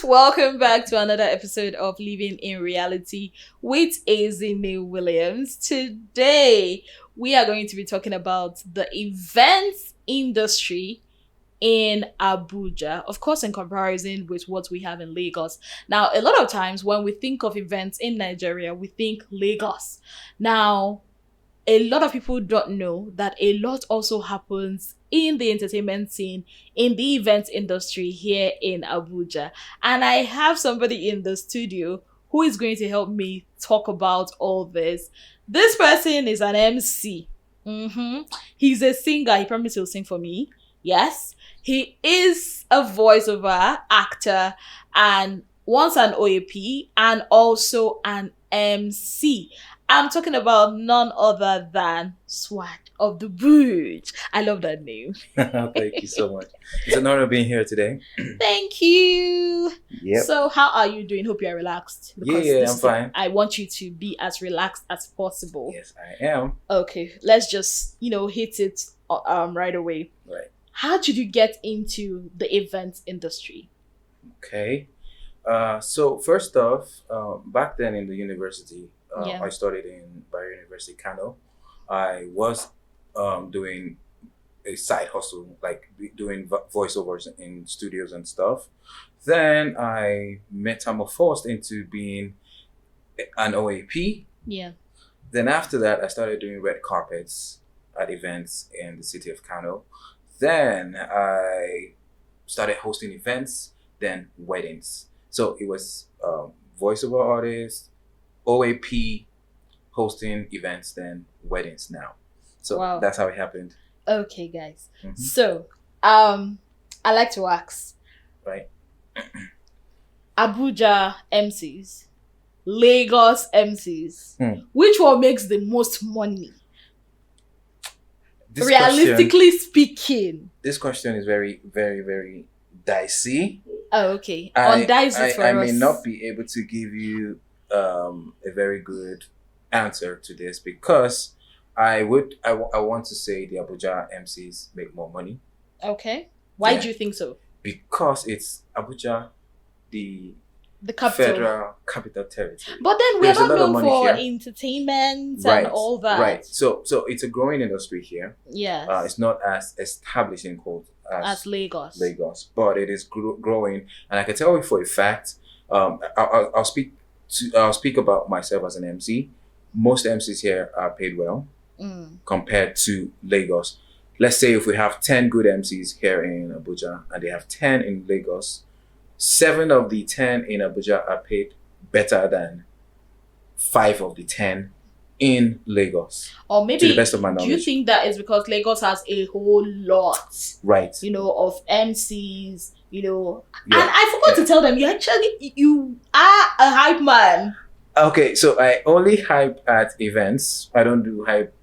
welcome back to another episode of Living in Reality with Azine Williams. Today, we are going to be talking about the events industry in Abuja, of course, in comparison with what we have in Lagos. Now, a lot of times when we think of events in Nigeria, we think Lagos. Now, a lot of people don't know that a lot also happens in the entertainment scene, in the events industry here in Abuja. And I have somebody in the studio who is going to help me talk about all this. This person is an MC. He's a singer. He promised he'll sing for me. Yes. He is a voiceover actor and once an OAP and also an MC. I'm talking about none other than Swajofthebuj. I love that name. Thank you so much. It's an honor being here today. Thank you. Yep. So how are you doing? Hope you're relaxed. Yeah, I'm fine. I want you to be as relaxed as possible. Yes, I am. Okay, let's just, hit it right away. Right. How did you get into the events industry? Okay. So first off, back then in the university, I studied in Bayero University, Kano. I was doing a side hustle, like doing voiceovers in studios and stuff. Then I metamorphosed into being an OAP. Yeah. Then after that, I started doing red carpets at events in the city of Kano. Then I started hosting events, then weddings. So it was voiceover artist, OAP, hosting events, then weddings now. So That's how it happened. Okay, guys. So, I like to ask. Right. Abuja MCs, Lagos MCs. Which one makes the most money? Realistically speaking. This question is very, very, very dicey. Oh, okay. Undice it for us. I may not be able to give you a very good answer to this because I want to say the Abuja MCs make more money. Okay. Why do you think so? Because it's Abuja, the capital. Federal Capital Territory. But then we're not known for entertainment and all that. Right. So it's a growing industry here. Yes. It's not as established in quote as Lagos. But it is growing, and I can tell you for a fact. I'll speak about myself as an MC. Most MCs here are paid well compared to Lagos. Let's say if we have 10 good MCs here in Abuja and they have 10 in Lagos, 7 of the 10 in Abuja are paid better than 5 of the 10 in Lagos. Or maybe, to the best of my knowledge. Do you think that is because Lagos has a whole lot, right? Of MCs, And I forgot to tell them, you are a hype man. Okay, so I only hype at events. I don't do hype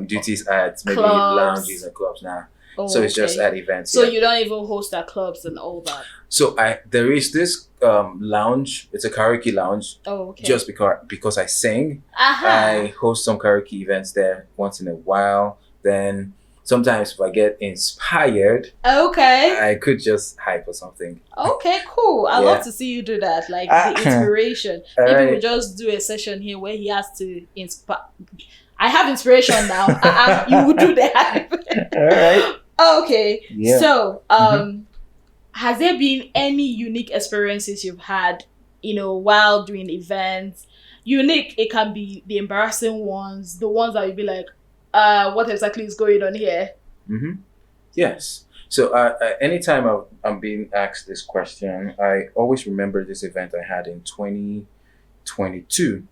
duties at maybe lounges and clubs now. So it's just at events. So you don't even host at clubs and all that. So there is this lounge. It's a karaoke lounge. Oh, okay. Just because I sing, I host some karaoke events there once in a while. Then sometimes if I get inspired, I could just hype or something. Okay, cool. I love to see you do that. Like the inspiration. Maybe we'll just do a session here where he has to inspire. I have inspiration now. You will do the hype. All right. Okay. Yeah. So, has there been any unique experiences you've had, while doing events? Unique, it can be the embarrassing ones, the ones that you'd be like, what exactly is going on here? Yes. So, anytime I'm being asked this question, I always remember this event I had in 2022.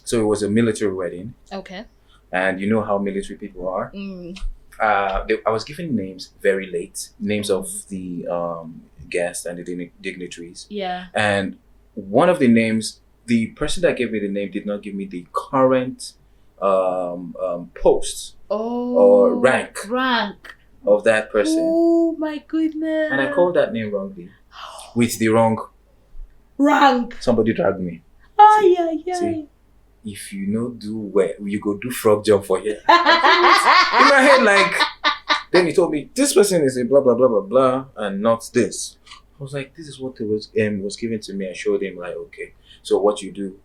So it was a military wedding. Okay. And you know how military people are. I was given names very late, names of the guests and the dignitaries. Yeah. And one of the names, the person that gave me the name did not give me the current post or rank of that person. Oh my goodness. And I called that name wrongly with the wrong rank. Somebody dragged me. See, if you know do well, you go do frog jump for here. In my head, then he told me, this person is a blah, blah, blah, blah, blah, and not this. was like, this is what it was given to me. I showed him like, okay, so what you do,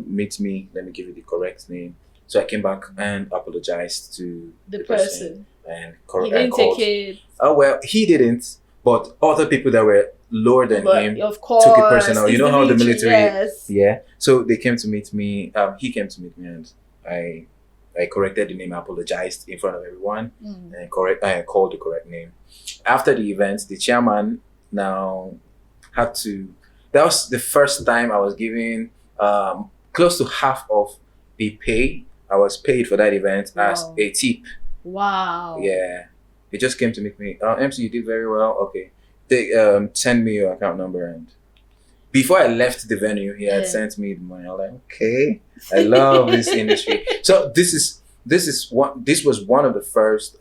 meet me. Let me give you the correct name. So I came back and apologized to The person. and He didn't take it. Oh well, he didn't, but other people that were lower than But him of course, took it personal. You it's know how the military, yes. yeah. So they came to meet me. He came to meet me, and I corrected the name. I apologized in front of everyone, and I called the correct name. After the event, the chairman now had to. That was the first time I was given close to half of the pay I was paid for that event as Wow. a tip. Wow. Yeah, he just came to meet me. MC, you did very well. Okay, they send me your account number. And before I left the venue, he had Yeah. sent me the money. I was like, okay, I love this industry. So this was one of the first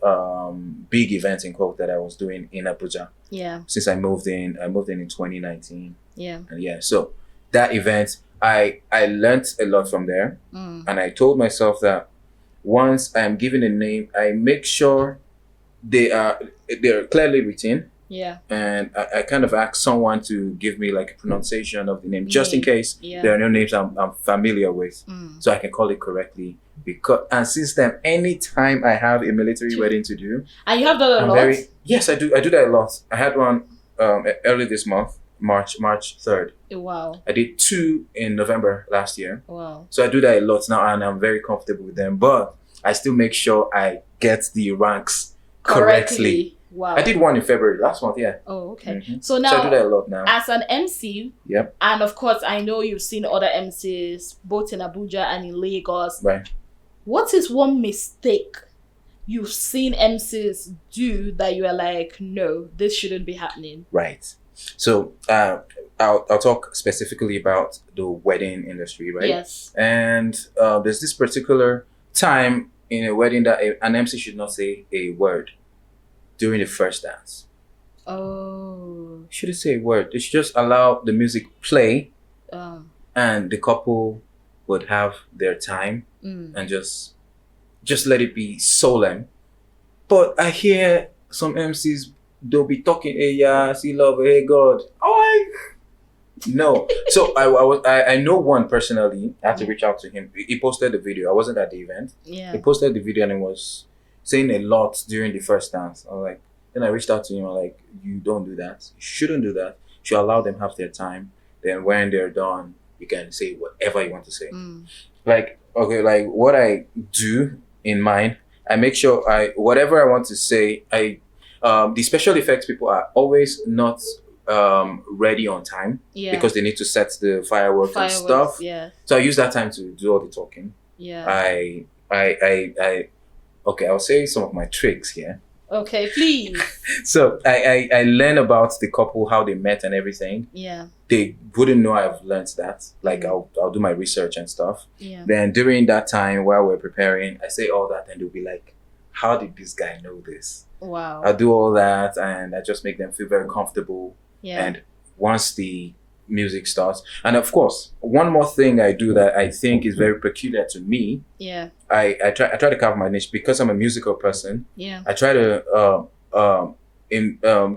big events in quote that I was doing in Abuja Yeah. since I moved in. I moved in 2019, Yeah. and yeah, so that event I learned a lot from there. Mm. And I told myself that once I am given a name, I make sure they're clearly written, Yeah. and I kind of ask someone to give me like a pronunciation of the name, just in case Yeah. there are no names I'm familiar with, so I can call it correctly. And since then, anytime I have a military wedding to do, And you have done a I'm lot. yes, I do that a lot. I had one early this month, March 3rd. Wow. I did 2 in November last year. Wow. So I do that a lot now, and I'm very comfortable with them. But I still make sure I get the ranks correctly. Wow. I did one in February last month. Yeah. Oh, okay. Mhm. So So I now, do that a lot now. as an MC, Yep. and of course, I know you've seen other MCs both in Abuja and in Lagos. Right. What is one mistake you've seen MCs do that you are like, no, this shouldn't be happening? Right. So I'll talk specifically about the wedding industry, right? Yes. And there's this particular time in a wedding that an MC should not say a word during the first dance. Oh. Shouldn't say a word. They should just allow the music play, Um. and the couple would have their time and just let it be solemn. But I hear some MCs, they'll be talking, hey yeah, see love, hey God. No. So I know one personally. I had to reach out to him. He posted the video. I wasn't at the event. Yeah. He posted the video and he was saying a lot during the first dance. I was like, then I reached out to him. I'm like, you don't do that. You shouldn't do that. You should allow them have their time. Then when they're done, you can say whatever you want to say. Like, okay, like what I do in mine, I make sure whatever I want to say, the special effects people are always not ready on time Yeah. because they need to set the fireworks and stuff. Yeah. So I use that time to do all the talking. Yeah. Okay, I'll say some of my tricks here. Okay, please. So I learn about the couple, how they met and everything. Yeah. They wouldn't know I've learned that. Like I'll do my research and stuff. Yeah. Then during that time while we're preparing, I say all that and they'll be like, how did this guy know this? Wow. I do all that and I just make them feel very comfortable. Yeah. And once the music starts, and of course, one more thing I do that I think is very peculiar to me, Yeah. I try to carve my niche because I'm a musical person. Yeah. I try to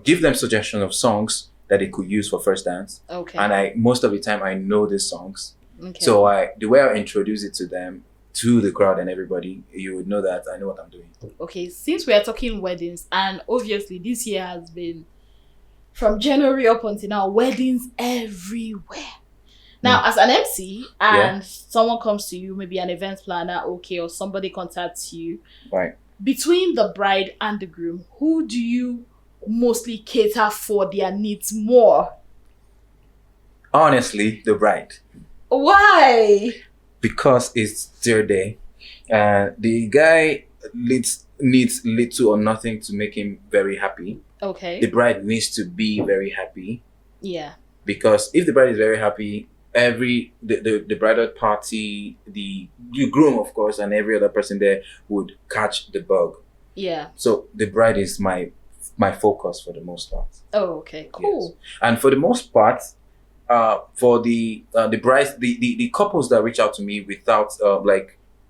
give them suggestions of songs that they could use for first dance. Okay. And most of the time I know these songs. Okay. So the way I introduce it to them, to the crowd and everybody, you would know that I know what I'm doing. Okay, since we are talking weddings, and obviously this year has been from January up until now, weddings everywhere. Now, as an MC and someone comes to you, maybe an event planner, okay, or somebody contacts you, Right. between the bride and the groom, who do you mostly cater for their needs more? Honestly, the bride. Why? Because it's their day. The guy needs little or nothing to make him very happy. Okay. The bride needs to be very happy. Yeah. Because if the bride is very happy, the bridal party, the groom, of course, and every other person there would catch the bug. Yeah. So the bride is my focus for the most part. Oh, okay. Cool. Yes. And for the most part, for the brides, the couples that reach out to me without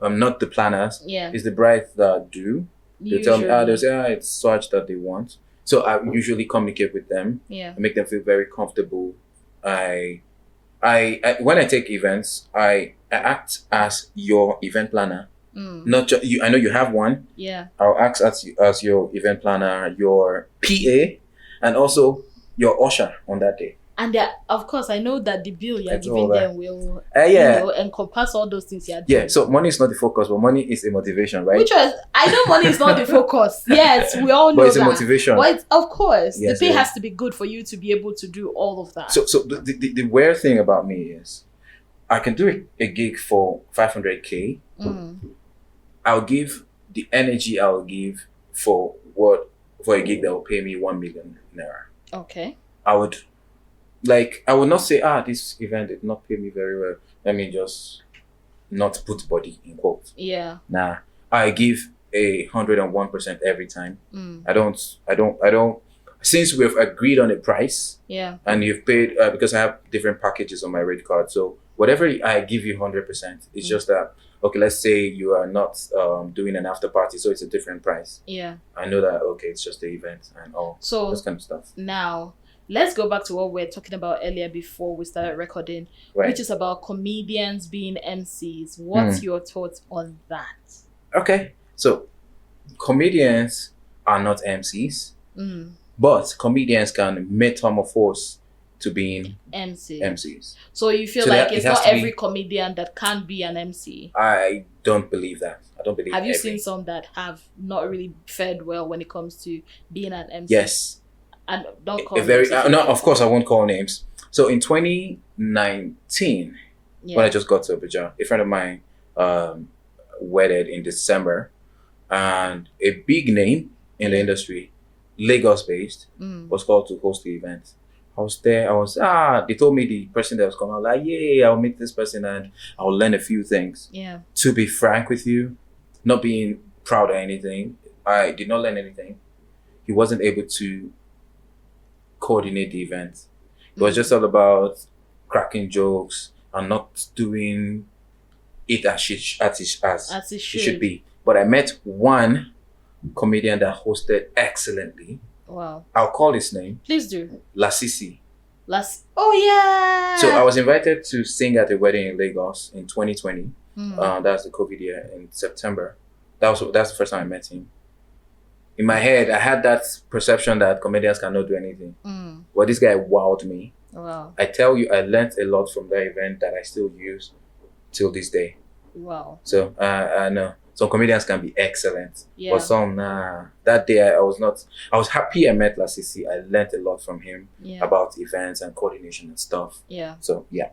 not the planners, Yeah. is the brides that do. They tell me, Usually. they say, it's such that they want. So I usually communicate with them. Yeah. I make them feel very comfortable. I when I take events, I act as your event planner. Not just you. I know you have one. Yeah. I'll act as your event planner, your PA, and also your usher on that day. And of course, I know that the bill you're That's giving all that. them will Yeah. encompass all those things you're doing. Yeah. So money is not the focus, but money is a motivation, right? Which was, I know money is not the focus. Yes, we all know But it's that. a motivation. But of course, Yes, the pay it has is. to be good for you to be able to do all of that. So the weird thing about me is, I can do a gig for 500K. I'll give the energy I'll give for a gig that will pay me 1 million naira. Okay. I would not say, this event did not pay me very well. Let me just not put body in quotes. Yeah. Nah. I give 101% every time. I don't since we've agreed on a price. Yeah. And you've paid because I have different packages on my rate card. So whatever I give you 100%, it's just that, okay, let's say you are not doing an after party, so it's a different price. Yeah. I know that, okay, it's just the event and all this kind of stuff. Now, let's go back to what we were talking about earlier before we started recording, Right. which is about comedians being MCs. What's your thoughts on that? Okay, so comedians are not MCs, but comedians can metamorphose to being MCs. So you feel So like that- it's it has not to be- every comedian that can be an MC. I don't believe that. I don't believe Have you every- seen some that have not really fared well when it comes to being an MC? Yes. And don't call A very names if you no, don't. of course I won't call names. So in 2019, Yeah. when I just got to Abuja, a friend of mine wedded in December, and a big name in the industry, Lagos based, was called to host the event. I was there. They told me the person that was coming. I was like, yeah, I'll meet this person and I'll learn a few things. Yeah. To be frank with you, not being proud or anything, I did not learn anything. He wasn't able to coordinate the event. It was just all about cracking jokes and not doing it as it should be. But I met one comedian that hosted excellently. Wow. I'll call his name. Please do. Lasisi. Oh yeah. So I was invited to sing at a wedding in Lagos in 2020. That's the COVID year in September. That's the first time I met him. In my head, I had that perception that comedians cannot do anything. But this guy wowed me. Wow. I tell you, I learned a lot from that event that I still use till this day. Wow. So I know some comedians can be excellent, Yeah. but some that day I was happy I met Lasisi. I learned a lot from him Yeah. about events and coordination and stuff. Yeah. So yeah.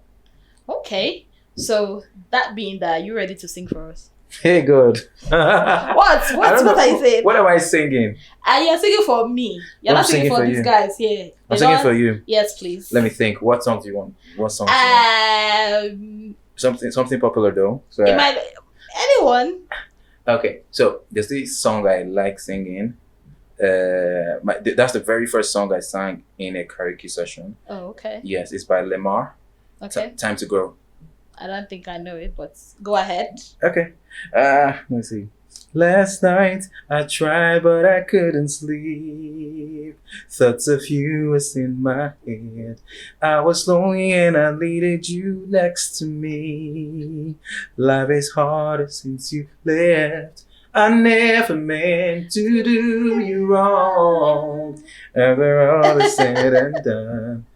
Okay. So that being that, you ready to sing for us? Hey, good. What What are you saying? What am I singing? And you're singing for me. You're I'm not singing singing for for these you. guys here. I'm singing for you. Yes, please. Let me think. What song do you want? What song? Do you want? Something popular though. So it might anyone. okay. So there's this song I like singing. That's the very first song I sang in a karaoke session. Oh, okay. Yes, it's by Lemar. Okay. Time to Grow. I don't think I know it, but go ahead. Okay. Let's see. Last night I tried but I couldn't sleep. Thoughts of you was in my head. I was lonely and I needed you next to me. Life is harder since you left. I never meant to do you wrong. After all is said and done,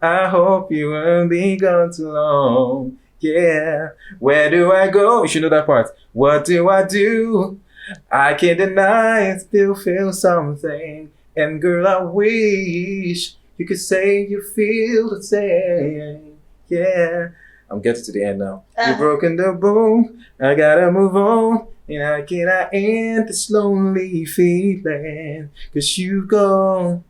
I hope you won't be gone too long. Yeah, where do I go? You should know that part. What do I do? I can't deny it, still feel something. And girl, I wish you could say you feel the same. Yeah, I'm getting to the end now. You've broken the bone, I gotta move on. And how can I end this lonely feeling? 'Cause you gone,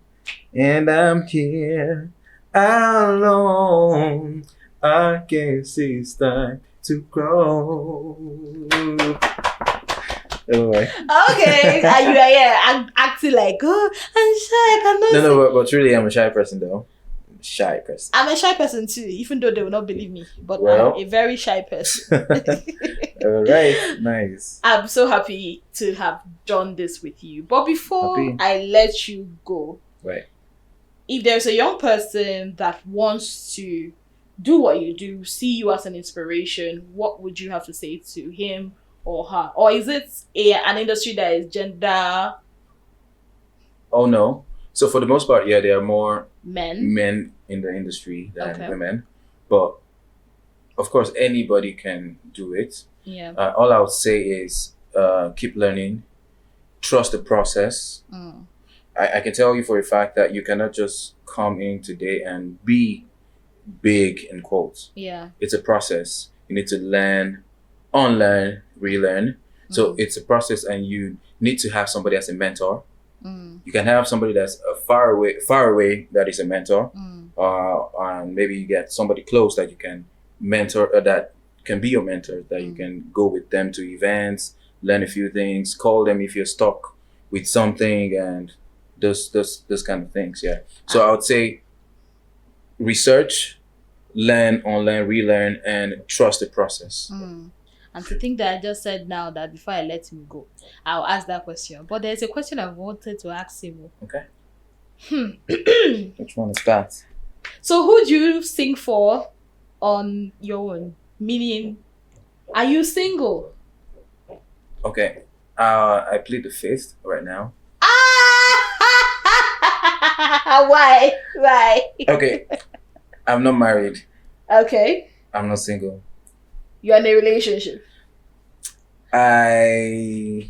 and I'm here alone. I guess it's time to grow. Oh my. Okay. And you are here acting like, oh, I'm shy. I cannot sing. No, but truly, I'm a shy person though. Shy person. I'm a shy person too, even though they will not believe me. But Well. I'm a very shy person. All right, nice. I'm so happy to have done this with you. But before Happy. I let you go, Right. if there's a young person that wants to do what you do, see you as an inspiration, what would you have to say to him or her? Or is it an industry that is gender Oh no. So for the most part, yeah, there are more men? men in the industry than Okay. women, but of course anybody can do it. Yeah. All I would say is keep learning, trust the process. Mm. I can tell you for a fact that you cannot just come in today and be big in quotes. Yeah. It's a process. You need to learn, unlearn, relearn. So it's a process, and you need to have somebody as a mentor. Mm. You can have somebody that's far away that is a mentor, Mm. and maybe you get somebody close that you can mentor, that can be your mentor, that you can go with them to events, learn a few things, call them if you're stuck with something, and those kind of things. Yeah. So I would say research, learn, unlearn, relearn, and trust the process. Mm. And to think that I just said now that before I let him go, I'll ask that question. But there's a question I wanted to ask him. Okay. Hmm. Which one is that? So who do you sing for on your own? Meaning, are you single? Okay. I plead the fifth right now. Why? Why? Okay. I'm not married. Okay. I'm not single. You're in a relationship. I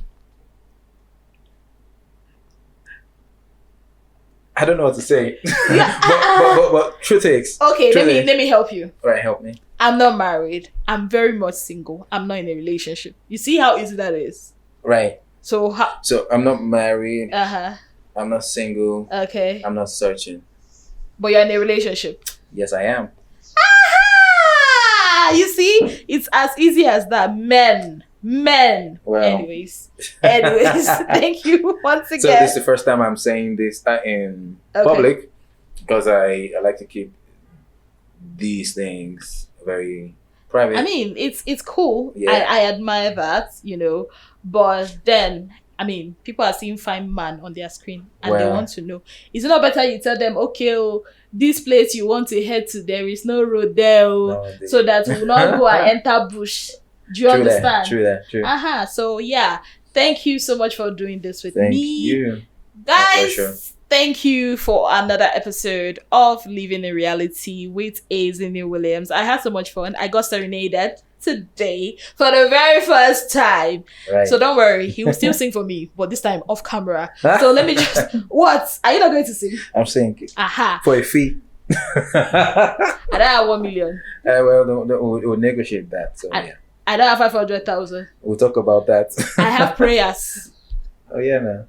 don't know what to say. but truth is. Okay, truth let me help you. Right, help me. I'm not married. I'm very much single. I'm not in a relationship. You see how easy that is? Right. So how So I'm not married. uh-huh. I'm not single. Okay. I'm not searching. But you're in a relationship. Yes, I am. Aha! You see? It's as easy as that. Men. Well. Anyways. Thank you once So again. this is the first time I'm saying this in Okay. public, because I like to keep these things very private. I mean, it's cool. Yeah. I admire that, But then, I mean, people are seeing fine man on their screen and they Well. want to know. Is it not better you tell them, okay, this place you want to head to, there is no road there, No, they- so that we will not go and enter bush. Do you True understand? True that. Uh-huh. So yeah, thank you so much for doing this with Thank me. you. My pleasure. Guys, thank you for another episode of Living in Reality with Azini Williams. I had so much fun. I got serenaded today for the very first time. Right. So don't worry, he will still sing for me, but this time off camera. So let me just... What? Are you not going to sing? I'm saying Aha. for a fee. I don't have 1 million. Well, we'll negotiate that. So yeah, I don't have 500,000. we'll talk about that. I have prayers. Oh yeah, man.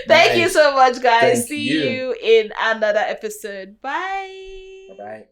Thank you Nice. so much, guys. Thank See you. you in another episode. Bye. Bye bye.